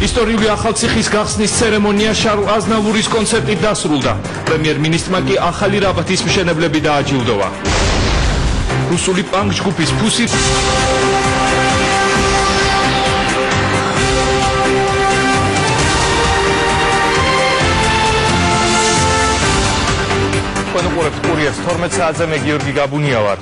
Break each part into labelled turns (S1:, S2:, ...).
S1: ისტორიული ახალციხის გახსნის ცერემონია შარლ აზნავურის კონცერტით დასრულდა. პრემიერ-მინისტრმა კი ახალი რაბათის მშენებლები დააჯილდოვა. რუსული პანკ ჯგუფის ფუსი კურიერს 12 საათზე მე გიორგი გაბუნია ვარ.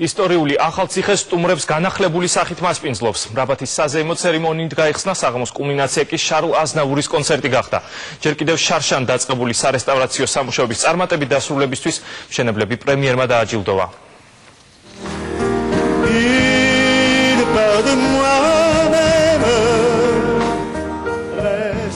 S1: ისტორიული ახალციხე სტუმრებს განახლებული სახით მასპინძლობს. რაბათის საზეიმო ცერემონიით გაიხსნა საღამოს კულმინაცია კი შარლ აზნავურის კონცერტი გახდა. ჯერ კიდევ შარშან დაწყებული სარესტავრაციო სამუშაოების წარმატებით დასრულებისთვის მშენებლები პრემიერმა დააჯილდოვა.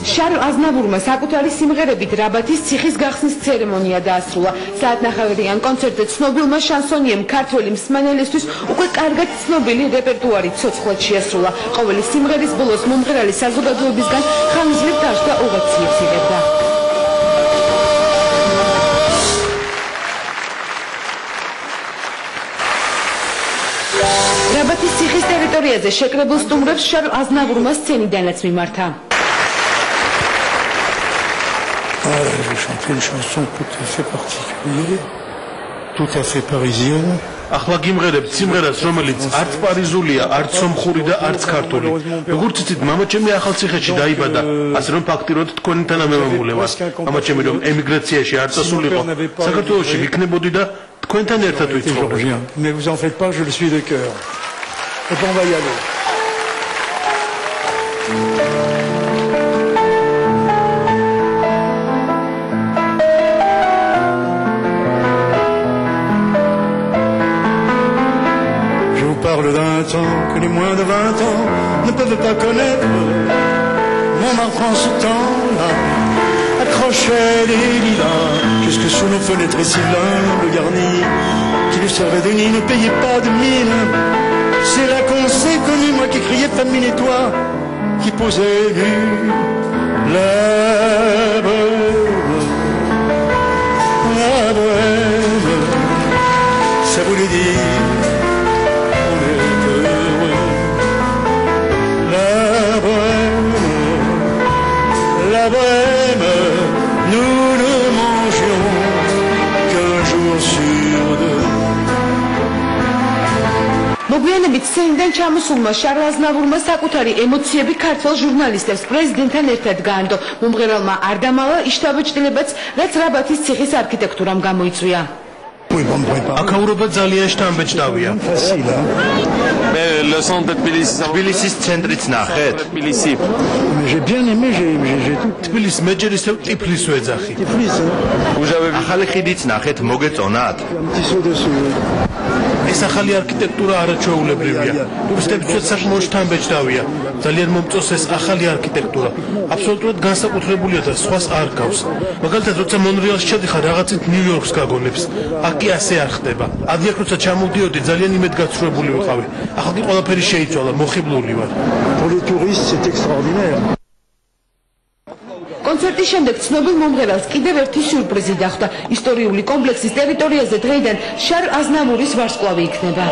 S2: შარლ აზნავურმა საკუთარი სიმღერებით რაბათის ციხის გახსნის ცერემონია დაასრულა. საათნახევრიან კონცერტზე ცნობილმა შანსონიემ ქართველი მსმენელისთვის უკვე კარგად ცნობილი რეპერტუარი ცოცხლად შეასრულა. ყოველი სიმღერის ბოლოს მომღერალი საზოგადოებისგან ხანგრძლივ დაშ და ოვაციებს იღებდა. რაბათის ციხის ტერიტორიაზე შეკრებილ სტუმრებს შარლ აზნავურმა სცენიდანაც მიმართა.
S3: Je chantais une chanson tout à fait particulière, tout à fait parisienne.
S4: ახლა გიმღერებთ სიმღერას, რომელიც არც პარიზულია, არც სომხური და არც ქართული. როგორც იცით, მამაჩემი ახალციხეში დაიბადა, ასე რომ ფაქტიურად თქვენი თანამემამულე ვარ. მამაჩემი რომ ემიგრაციაში არ წასულიყო, საქართველოში ვიქნებოდი და თქვენთან ერთად ვიცხოვრობ.
S3: Mais vous en faites pas, je le suis de cœur. Et puis on va y aller. Parle d'un temps que les moins de 20 ans ne peuvent pas connaître. Montmartre en ce temps-là accrochait les lilas jusque sous nos fenêtres et cylindres garnis qui nous servaient de nid, ne payaient pas de mine. C'est là qu'on s'est connu, moi qui criais famine et toi qui posais nu. La bohème, ça voulait dire la bohème, nous ne mangeons qu'un jour sur deux.
S2: მოგვიანებით სცენიდან ჩამოსულმა შარლ აზნავურმა საკუთარი ემოციები ქართველ ჟურნალისტებს პრეზიდენტთან ერთად გაანდო. მომღერალმა არ დამალა იშთაბეჭდილებაც, რაც რაბათის ციხის არქიტექტურამ გამოიწვია.
S4: აქაურობა ძალიან შთამბეჭდავია.
S1: მე ლესონდ თბილისის ცენტრიც ნახეთ. თბილისი.
S3: J'ai bien aimé, j'ai tout.
S4: თბილისს მეჯერ ისევ ტიფლის ვეძახი.
S1: ახალი ხიდიც ნახეთ, მოგეწონათ?
S4: ეს ახალი არქიტექტურა არაჩვეულებრივია. ტურისტებისთვის საკმაოდ შთამბეჭდავია. ძალიან მომწონს ეს ახალი არქიტექტურა. აბსოლუტურად განსაკუთრებულია და სხვას არ გავს. მაგალითად, როცა მონრეალში ჩადიხარ, რაღაცით ნიუ-იორკს გაგონებს. აქ კი ასე არ ხდება. ადრე როცა ჩამოვდიოდი, ძალიან იმედგაცრუებული ვიყავი. ახლა კი ყველაფერი შეიცვალა, მოხიბლული ვარ.
S3: Pour les touristes, c'est extraordinaire.
S2: კონცერტის შემდეგ ცნობილ მომღერალს კიდევ ერთი სიურპრიზი დახვდა. ისტორიული კომპლექსის ტერიტორიაზე დღეიდან შარლ აზნავურის ვარსკვლავი იქნება.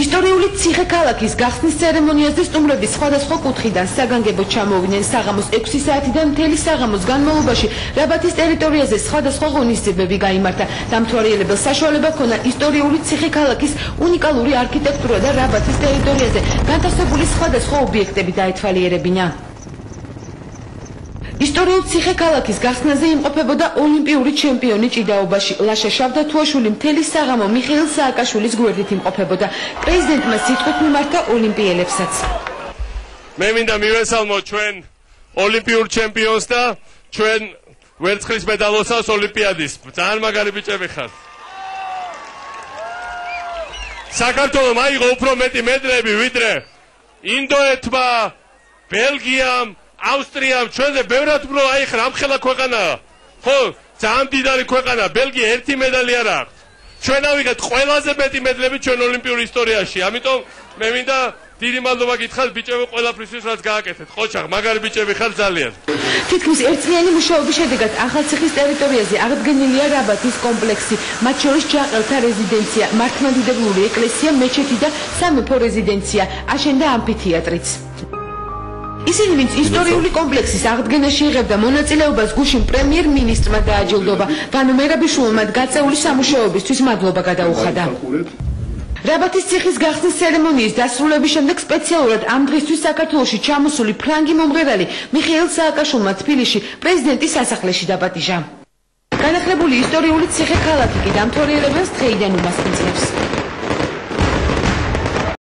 S2: ისტორიული ციხე-ქალაქის გახსნის ცერემონიაზე სტუმრები სხვადასხვა კუთხიდან საგანგებოდ ჩამოვიდნენ. საღამოს 6 საათიდან მთელი საღამოს განმავლობაში რაბათის ტერიტორიაზე სხვადასხვა ღონისძიებები გაიმართა. დამთვალიერებელ საშუალება ჰქონდა ისტორიული ციხე-ქალაქის უნიკალური არქიტექტურა და რაბათის ტერიტორიაზე განთავსებული სხვადასხვა ობიექტები დაეთვალიერებინა. ისტორიულ ციხე-ქალაქის გახსნაზე იმყოფებოდა ოლიმპიური ჩემპიონი ჭიდაობაში ლაშა შავდათუაშვილი. მთელი საღამო მიხეილ სააკაშვილის გვერდით იმყოფებოდა. პრეზიდენტმა სიტყვით მიმართა ოლიმპიელებსაც.
S5: მე მინდა მივესალმო ჩვენ ოლიმპიურ ჩემპიონს და ჩვენ ვერცხლის მედალოსას ოლიმპიადის. ძალიან მაგარი ბიჭები ხართ. საქართველოს აიღო უფრო მეტი მედლები ვიდრე ინდოეთმა, ბელგიამ, ავსტრიამ, ჩვენზე ბევრად უფრო აიხრა ამხელა ქვეყანაა. ხო, ძალიან დიდარი ქვეყანა, ბელგია ერთი მედალი არ აქვს. ჩვენ ავიღეთ ყველაზე მეტი მედლები ჩვენ ოლიმპიურ ისტორიაში. ამიტომ მე მინდა დიდი მადლობა გითხრათ ბიჭებო ყველაფრისთვის რაც გააკეთეთ. ყოჩაღ, მაგარი ბიჭები ხარ ძალიან.
S2: თითქმის ერთწლიანი მუშაობის შედეგად ახალციხის ტერიტორიაზე აღდგენილია რაბათის კომპლექსი, მათ შორის ჯაყელთა რეზიდენცია, მართლმადიდებლური ეკლესია, მეჩეთი და სამეფო რეზიდენცია, აშენდა ამფითეატრიც. ისინი, ვინც ისტორიული კომპლექსის აღდგენაში იღებდა მონაწილეობას, გუშინ პრემიერ-მინისტრმა დააჯილდობა. ვანო მერაბიშვილმა მათ გაწეული სამუშაოებისთვის მადლობა გადაუხადა. რაბათის ციხის გახსნის ცერემონიის დასრულების შემდეგ სპეციალურად ამ დღისთვის საქართველოში ჩამოსული ფრანგი მომღერალი მიხეილ სააკაშვილმა თბილისში პრეზიდენტის სასახლეში დაპატიჟა. განახლებული ისტორიული ციხე-ქალაქი კი დამთვალიერებელს დღეიდან უმასპინძლებს.